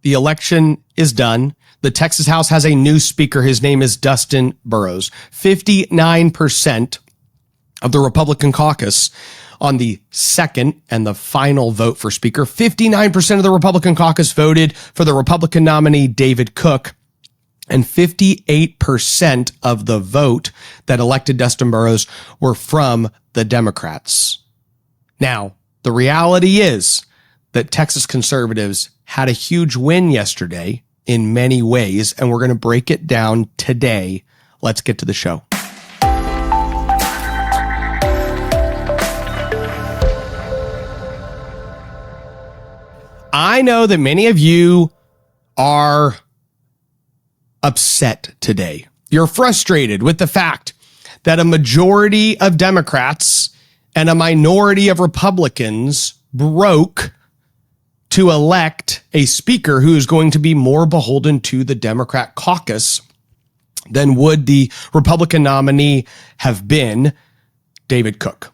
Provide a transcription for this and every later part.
The election is done. The Texas House has a new speaker. His name is Dustin Burrows. 59% of the Republican caucus on the second and the final vote for speaker. 59% of the Republican caucus voted for the Republican nominee, David Cook. And 58% of the vote that elected Dustin Burrows were from the Democrats. Now, the reality is that Texas conservatives had a huge win yesterday in many ways, and we're going to break it down today. Let's get to the show. I know that many of you are upset today. You're frustrated with the fact that a majority of Democrats and a minority of Republicans broke to elect a speaker who is going to be more beholden to the Democrat caucus than would the Republican nominee have been, David Cook.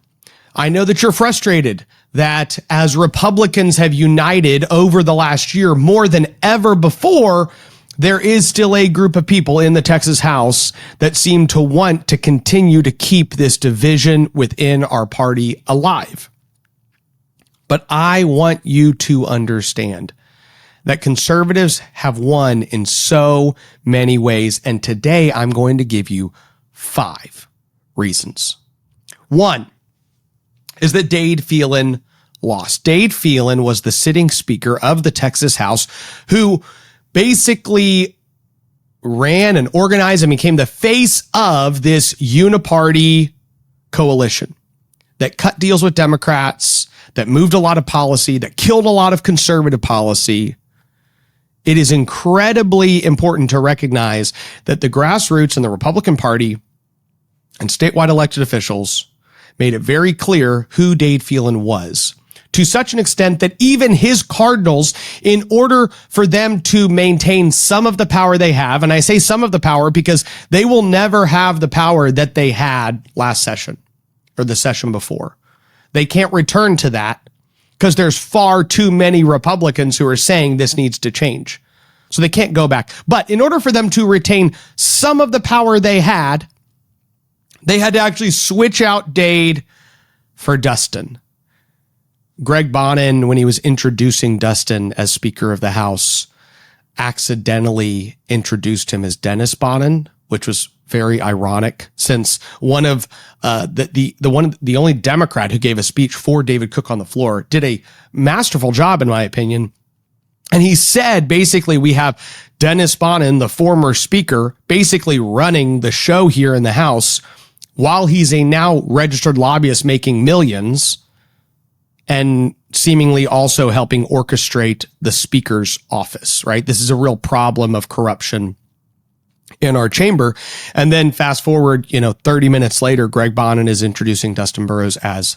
I know that you're frustrated that as Republicans have united over the last year more than ever before, there is still a group of people in the Texas House that seem to want to continue to keep this division within our party alive. But I want you to understand that conservatives have won in so many ways, and today I'm going to give you 5 reasons. 1 is that Dade Phelan lost. Dade Phelan was the sitting speaker of the Texas House who basically ran and organized and became the face of this uniparty coalition that cut deals with Democrats, that moved a lot of policy, that killed a lot of conservative policy. It is incredibly important to recognize that the grassroots and the Republican Party and statewide elected officials made it very clear who Dade Phelan was, to such an extent that even his Cardinals, in order for them to maintain some of the power they have, and I say some of the power because they will never have the power that they had last session or the session before. They can't return to that because there's far too many Republicans who are saying this needs to change. So they can't go back. But in order for them to retain some of the power they had to actually switch out Dade for Dustin. Greg Bonin, when he was introducing Dustin as Speaker of the House, accidentally introduced him as Dennis Bonin, which was very ironic since one of the only Democrat who gave a speech for David Cook on the floor did a masterful job, in my opinion. And he said, basically, we have Dennis Bonin, the former speaker, basically running the show here in the House while he's a now registered lobbyist making millions and seemingly also helping orchestrate the speaker's office, right? This is a real problem of corruption in our chamber. And then fast forward, 30 minutes later, Greg Bonin is introducing Dustin Burrows as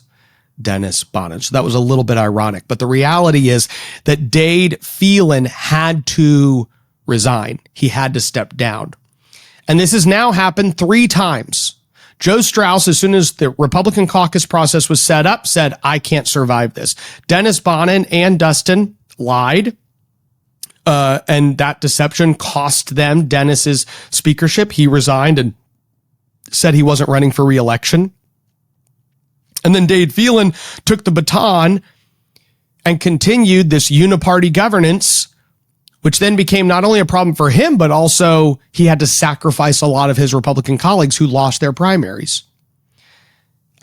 Dennis Bonin. So that was a little bit ironic. But the reality is that Dade Phelan had to resign. He had to step down. And this has now happened 3 times. Joe Strauss, as soon as the Republican caucus process was set up, said, I can't survive this. Dennis Bonin and Dustin lied. And that deception cost them Dennis's speakership. He resigned and said he wasn't running for re-election. And then Dade Phelan took the baton and continued this uniparty governance, which then became not only a problem for him, but also he had to sacrifice a lot of his Republican colleagues who lost their primaries.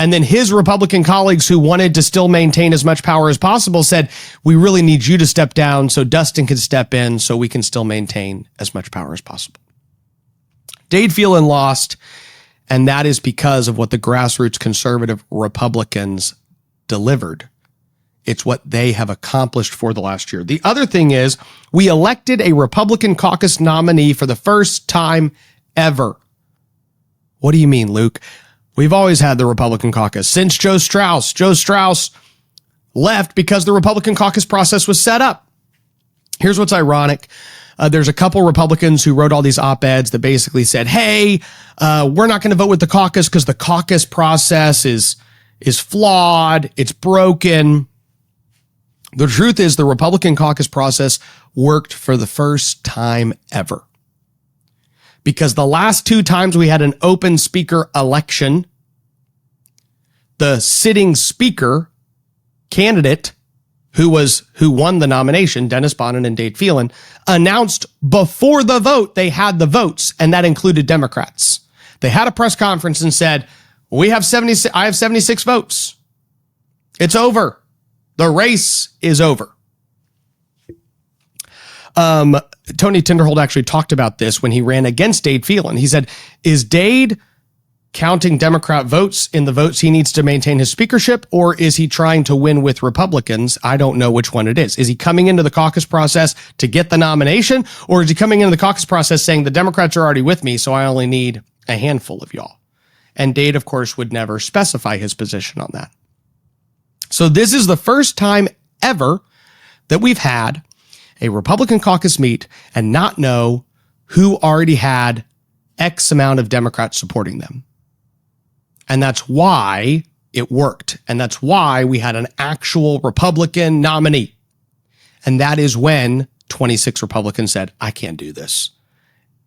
And then his Republican colleagues who wanted to still maintain as much power as possible said, we really need you to step down so Dustin can step in so we can still maintain as much power as possible. Dade Phelan lost, and that is because of what the grassroots conservative Republicans delivered. It's what they have accomplished for the last year. The other thing is we elected a Republican caucus nominee for the first time ever. What do you mean, Luke? We've always had the Republican caucus since Joe Strauss. Joe Strauss left because the Republican caucus process was set up. Here's what's ironic. There's a couple Republicans who wrote all these op-eds that basically said, hey, we're not going to vote with the caucus because the caucus process is flawed. It's broken. The truth is the Republican caucus process worked for the first time ever. Because the last two times we had an open speaker election, the sitting speaker candidate who won the nomination, Dennis Bonnen and Dade Phelan, announced before the vote they had the votes, and that included Democrats. They had a press conference and said, I have 76 votes. It's over. The race is over. Tony Tinderhold actually talked about this when he ran against Dade Phelan. He said, is Dade counting Democrat votes in the votes he needs to maintain his speakership, or is he trying to win with Republicans? I don't know which one it is. Is he coming into the caucus process to get the nomination, or is he coming into the caucus process saying the Democrats are already with me, so I only need a handful of y'all? And Dade, of course, would never specify his position on that. So this is the first time ever that we've had a Republican caucus meet and not know who already had X amount of Democrats supporting them. And that's why it worked. And that's why we had an actual Republican nominee. And that is when 26 Republicans said, I can't do this.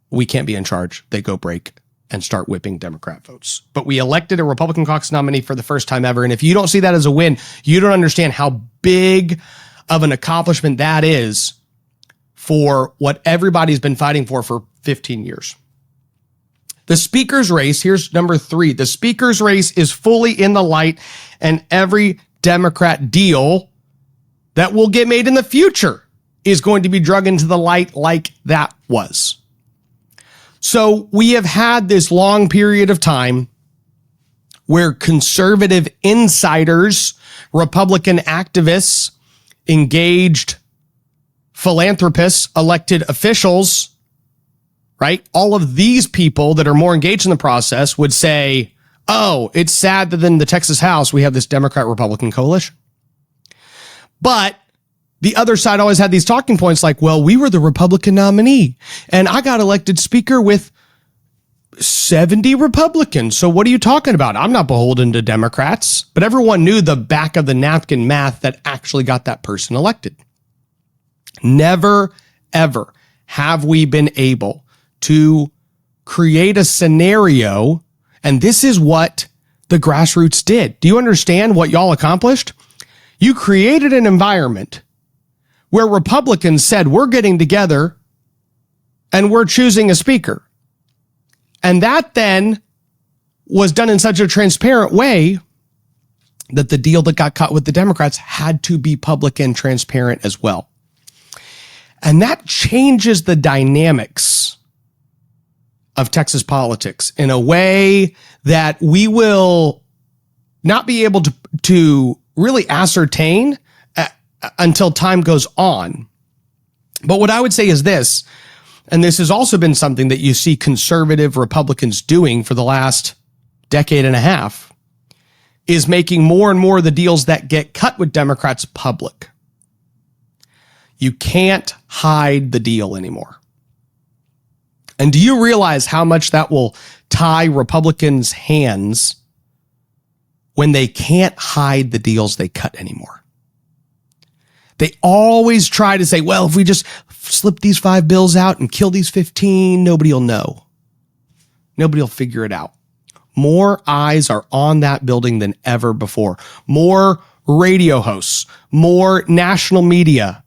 We can't be in charge. They go break and start whipping Democrat votes. But we elected a Republican caucus nominee for the first time ever. And if you don't see that as a win, you don't understand how big of an accomplishment that is for what everybody's been fighting for 15 years. The speaker's race, here's number 3. The speaker's race is fully in the light, and every Democrat deal that will get made in the future is going to be drug into the light like that was. So we have had this long period of time where conservative insiders, Republican activists, engaged philanthropists, elected officials, right? All of these people that are more engaged in the process would say, oh, it's sad that in the Texas House, we have this Democrat-Republican coalition. But the other side always had these talking points like, well, we were the Republican nominee and I got elected speaker with 70 Republicans. So what are you talking about? I'm not beholden to Democrats. But everyone knew the back of the napkin math that actually got that person elected. Never, ever have we been able to create a scenario, and this is what the grassroots did. Do you understand what y'all accomplished? You created an environment where Republicans said, we're getting together and we're choosing a speaker. And that then was done in such a transparent way that the deal that got cut with the Democrats had to be public and transparent as well. And that changes the dynamics of Texas politics in a way that we will not be able to really ascertain until time goes on. But what I would say is this, and this has also been something that you see conservative Republicans doing for the last decade and a half, is making more and more of the deals that get cut with Democrats public. You can't hide the deal anymore. And do you realize how much that will tie Republicans' hands when they can't hide the deals they cut anymore? They always try to say, well, if we just slip these 5 bills out and kill these 15, nobody will know. Nobody will figure it out. More eyes are on that building than ever before. More radio hosts, more national media,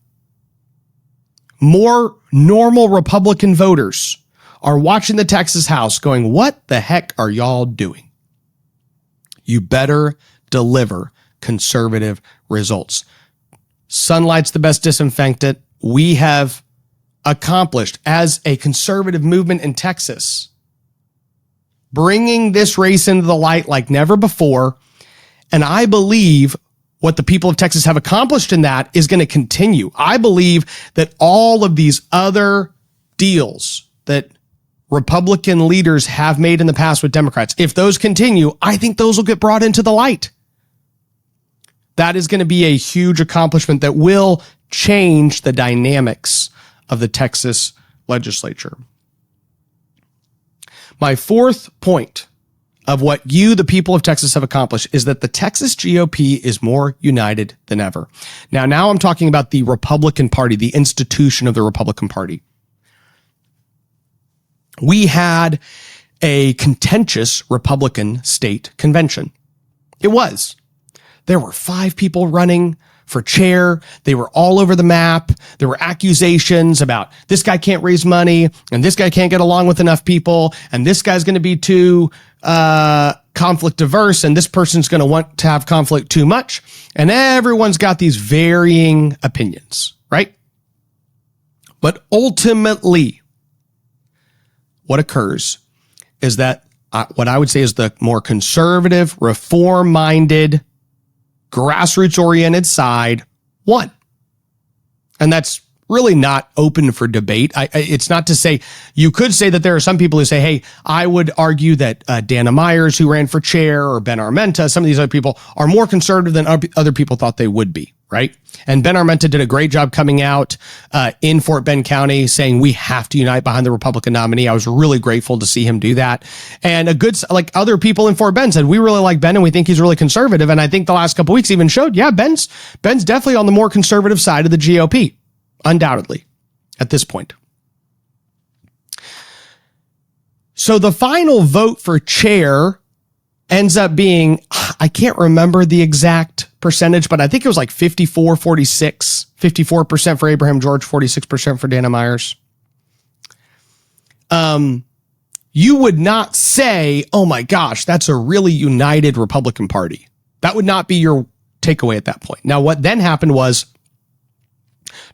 more normal Republican voters are watching the Texas House going, what the heck are y'all doing? You better deliver conservative results. Sunlight's the best disinfectant. We have accomplished as a conservative movement in Texas, bringing this race into the light like never before. And I believe what the people of Texas have accomplished in that is going to continue. I believe that all of these other deals that Republican leaders have made in the past with Democrats, if those continue, I think those will get brought into the light. That is going to be a huge accomplishment that will change the dynamics of the Texas legislature. My fourth point of what you, the people of Texas, have accomplished is that the Texas GOP is more united than ever. Now I'm talking about the Republican Party, the institution of the Republican Party. We had a contentious Republican state convention. It was. There were 5 people running for chair. They were all over the map. There were accusations about this guy can't raise money and this guy can't get along with enough people and this guy's going to be too conflict averse and this person's going to want to have conflict too much. And everyone's got these varying opinions, right? But ultimately, what occurs is that what I would say is the more conservative, reform-minded, grassroots-oriented side won. And that's really not open for debate. It's not to say, you could say that there are some people who say, hey, I would argue that Dana Myers, who ran for chair, or Ben Armenta, some of these other people are more conservative than other people thought they would be, right? And Ben Armenta did a great job coming out in Fort Bend County saying we have to unite behind the Republican nominee. I was really grateful to see him do that. And like other people in Fort Bend said, we really like Ben and we think he's really conservative. And I think the last couple of weeks even showed, yeah, Ben's definitely on the more conservative side of the GOP. Undoubtedly, at this point. So the final vote for chair ends up being, I can't remember the exact percentage, but I think it was like 54-46, 54% for Abraham George, 46% for Dana Myers. You would not say, oh my gosh, that's a really united Republican Party. That would not be your takeaway at that point. Now, what then happened was,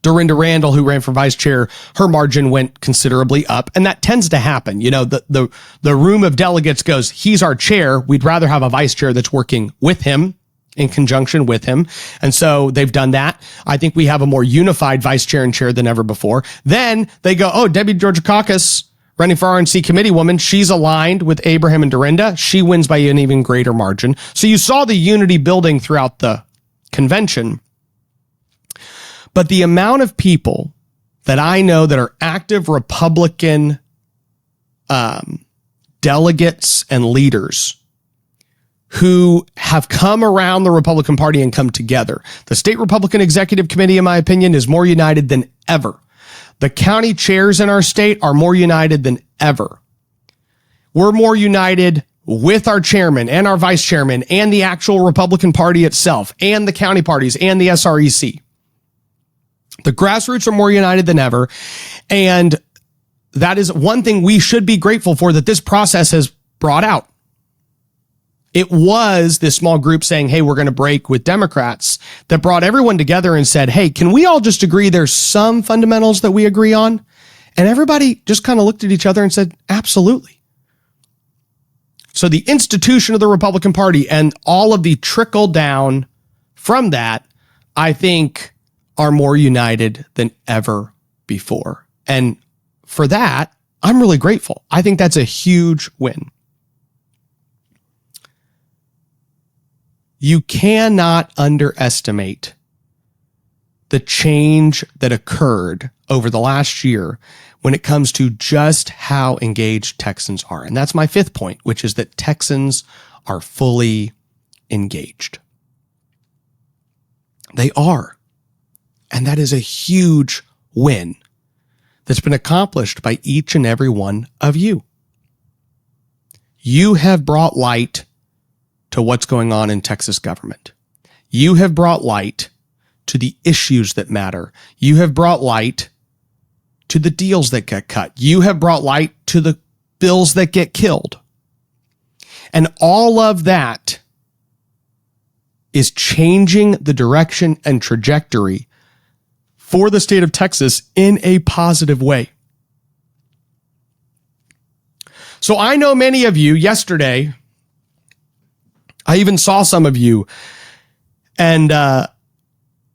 Dorinda Randall, who ran for vice chair, her margin went considerably up. And that tends to happen. You know, the room of delegates goes, he's our chair. We'd rather have a vice chair that's working with him, in conjunction with him. And so they've done that. I think we have a more unified vice chair and chair than ever before. Then they go, oh, Debbie Georgia Caucus running for RNC committee woman. She's aligned with Abraham and Dorinda. She wins by an even greater margin. So you saw the unity building throughout the convention. But the amount of people that I know that are active Republican delegates and leaders who have come around the Republican Party and come together. The State Republican Executive Committee, in my opinion, is more united than ever. The county chairs in our state are more united than ever. We're more united with our chairman and our vice chairman and the actual Republican Party itself and the county parties and the SREC. The grassroots are more united than ever. And that is one thing we should be grateful for that this process has brought out. It was this small group saying, hey, we're going to break with Democrats that brought everyone together and said, hey, can we all just agree there's some fundamentals that we agree on? And everybody just kind of looked at each other and said, absolutely. So the institution of the Republican Party and all of the trickle down from that, I think, are more united than ever before. And for that, I'm really grateful. I think that's a huge win. You cannot underestimate the change that occurred over the last year when it comes to just how engaged Texans are. And that's my 5th point, which is that Texans are fully engaged. They are. And that is a huge win that's been accomplished by each and every one of you. You have brought light to what's going on in Texas government. You have brought light to the issues that matter. You have brought light to the deals that get cut. You have brought light to the bills that get killed. And all of that is changing the direction and trajectory for the state of Texas in a positive way. So I know many of you yesterday, I even saw some of you, and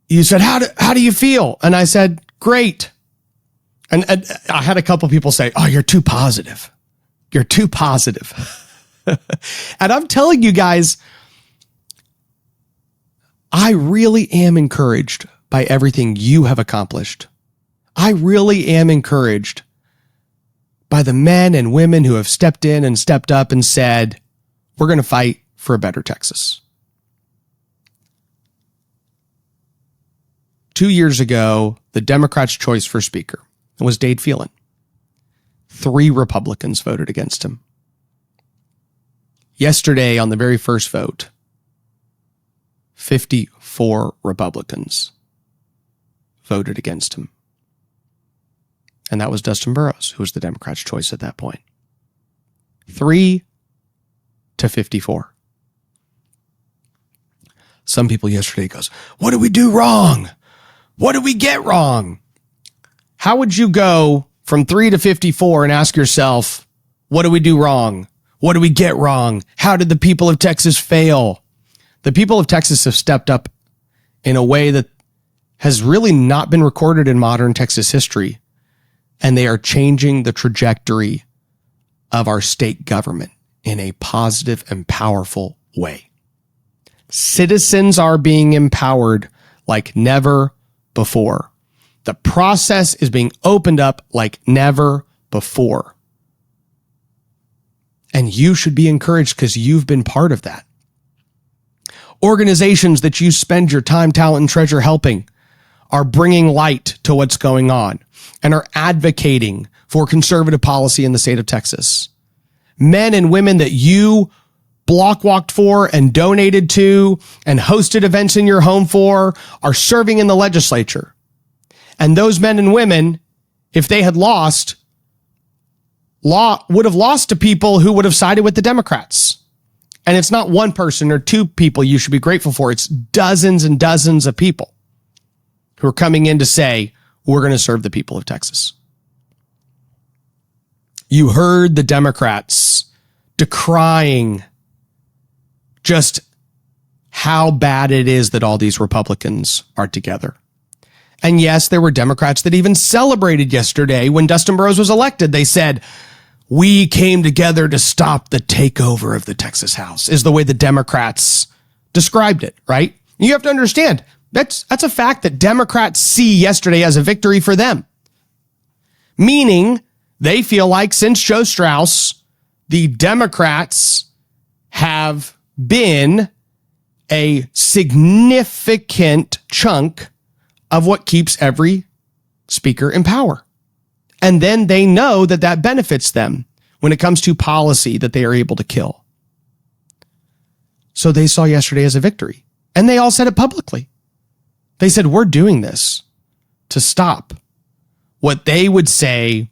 you said, how do you feel? And I said, great. And I had a couple people say, oh, you're too positive. You're too positive. And I'm telling you guys, I really am encouraged by everything you have accomplished. I really am encouraged by the men and women who have stepped in and stepped up and said, We're going to fight for a better Texas. 2 years ago, the Democrats' choice for speaker was Dade Phelan. 3 Republicans voted against him. Yesterday, on the very first vote, 54 Republicans voted against him. And that was Dustin Burrows, who was the Democrats' choice at that point. 3 to 54. Some people yesterday goes, what did we do wrong? What did we get wrong? How would you go from 3 to 54 and ask yourself, what did we do wrong? What did we get wrong? How did the people of Texas fail? The people of Texas have stepped up in a way that has really not been recorded in modern Texas history. And they are changing the trajectory of our state government in a positive and powerful way. Citizens are being empowered like never before. The process is being opened up like never before. And you should be encouraged because you've been part of that. Organizations that you spend your time, talent, and treasure helping are bringing light to what's going on and are advocating for conservative policy in the state of Texas. Men and women that you block walked for and donated to and hosted events in your home for are serving in the legislature. And those men and women, if they had lost, would have lost to people who would have sided with the Democrats. And it's not one person or 2 people you should be grateful for. It's dozens and dozens of people who are coming in to say, we're going to serve the people of Texas. You heard the Democrats decrying just how bad it is that all these Republicans are together. And yes, there were Democrats that even celebrated yesterday when Dustin Burrows was elected. They said, we came together to stop the takeover of the Texas House, is the way the Democrats described it, right? You have to understand, that's a fact that Democrats see yesterday as a victory for them. Meaning, they feel like since Joe Strauss, the Democrats have been a significant chunk of what keeps every speaker in power. And then they know that that benefits them when it comes to policy that they are able to kill. So they saw yesterday as a victory. And they all said it publicly. They said, we're doing this to stop what they would say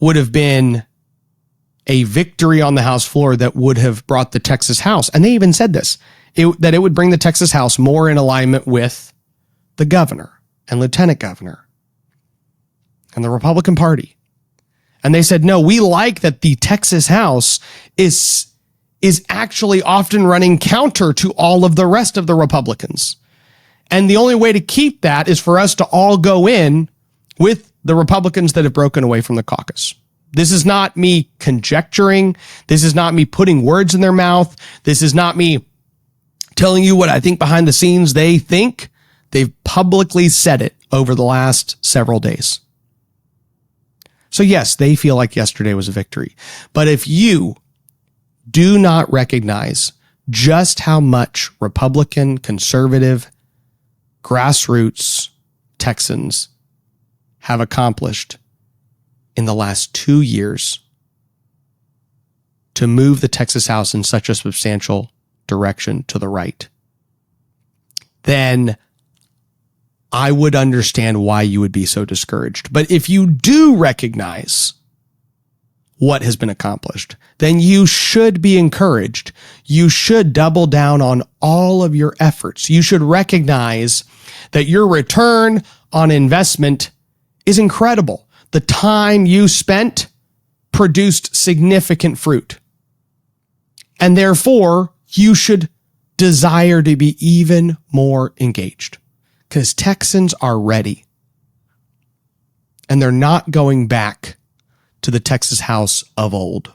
would have been a victory on the House floor that would have brought the Texas House. And they even said this, that it would bring the Texas House more in alignment with the governor and lieutenant governor and the Republican Party. And they said, no, we like that the Texas House is actually often running counter to all of the rest of the Republicans. And the only way to keep that is for us to all go in with the Republicans that have broken away from the caucus. This is not me conjecturing. This is not me putting words in their mouth. This is not me telling you what I think behind the scenes they think. They've publicly said it over the last several days. So yes, they feel like yesterday was a victory. But if you do not recognize just how much Republican, conservative, grassroots Texans have accomplished in the last 2 years to move the Texas House in such a substantial direction to the right, then I would understand why you would be so discouraged. But if you do recognize what has been accomplished, then you should be encouraged. You should double down on all of your efforts. You should recognize that your return on investment is incredible. The time you spent produced significant fruit. And therefore, you should desire to be even more engaged. Because Texans are ready. And they're not going back to the Texas House of old.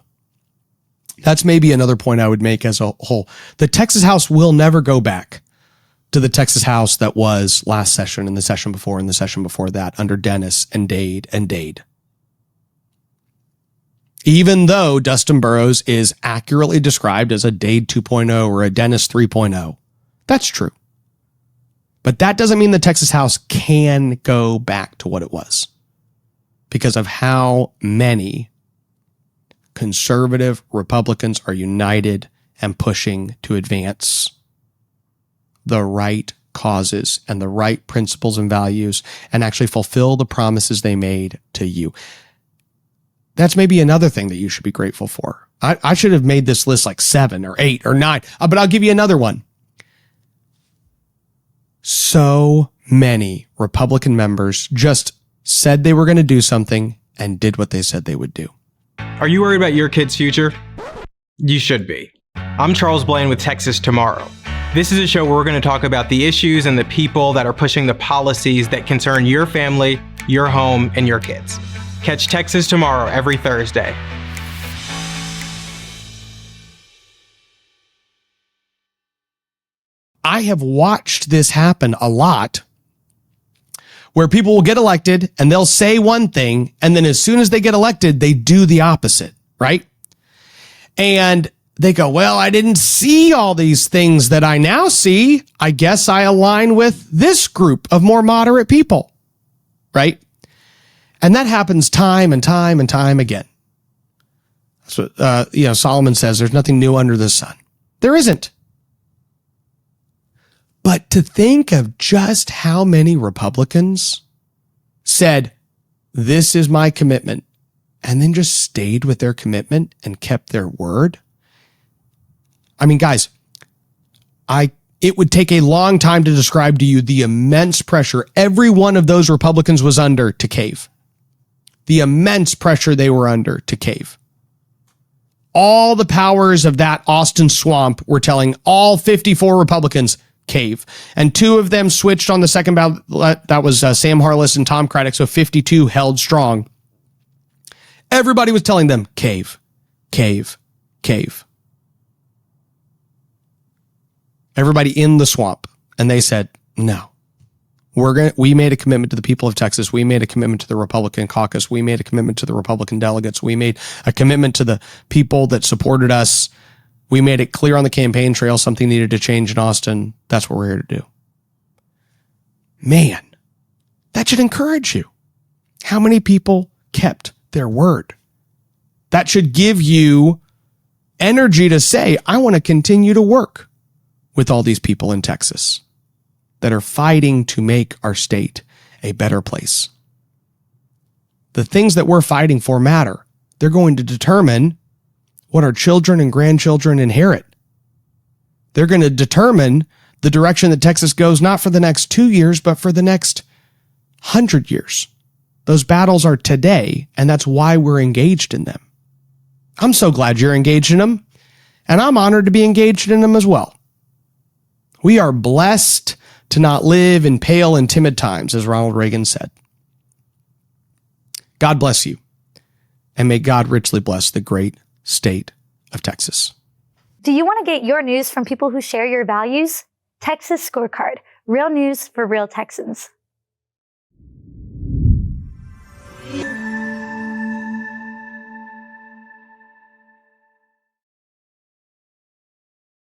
That's maybe another point I would make as a whole. The Texas House will never go back to the Texas House that was last session and the session before and the session before that under Dennis and Dade and Dade. Even though Dustin Burrows is accurately described as a Dade 2.0 or a Dennis 3.0. That's true. But that doesn't mean the Texas House can go back to what it was because of how many conservative Republicans are united and pushing to advance the right causes and the right principles and values and actually fulfill the promises they made to you. That's maybe another thing that you should be grateful for. I should have made this list like 7 or 8 or 9, but I'll give you another one. So many Republican members just said they were going to do something and did what they said they would do. Are you worried about your kid's future? You should be. I'm Charles Blaine with Texas Tomorrow. This is a show where we're going to talk about the issues and the people that are pushing the policies that concern your family, your home, and your kids. Catch Texas Tomorrow every Thursday. I have watched this happen a lot where people will get elected and they'll say one thing, and then as soon as they get elected, they do the opposite, right? And they go, well, I didn't see all these things that I now see. I guess I align with this group of more moderate people, right? And that happens time and time and time again. That's what, Solomon says, there's nothing new under the sun. There isn't. But to think of just how many Republicans said, this is my commitment, and then just stayed with their commitment and kept their word. I mean, guys, it would take a long time to describe to you the immense pressure every one of those Republicans was under to cave. The immense pressure they were under to cave. All the powers of that Austin swamp were telling all 54 Republicans, cave. And 2 of them switched on the second ballot. That was Sam Harless and Tom Craddock. So 52 held strong. Everybody was telling them, cave, cave, cave. Everybody in the swamp. And they said, no. We made a commitment to the people of Texas. We made a commitment to the Republican caucus. We made a commitment to the Republican delegates. We made a commitment to the people that supported us. We made it clear on the campaign trail something needed to change in Austin. That's what we're here to do. Man, that should encourage you. How many people kept their word? That should give you energy to say, I want to continue to work with all these people in Texas that are fighting to make our state a better place. The things that we're fighting for matter. They're going to determine what our children and grandchildren inherit. They're going to determine the direction that Texas goes, not for the next 2 years, but for the next 100 years. Those battles are today, and that's why we're engaged in them. I'm so glad you're engaged in them, and I'm honored to be engaged in them as well. We are blessed to not live in pale and timid times, as Ronald Reagan said. God bless you, and may God richly bless the great state of Texas. Do you want to get your news from people who share your values? Texas Scorecard, real news for real Texans.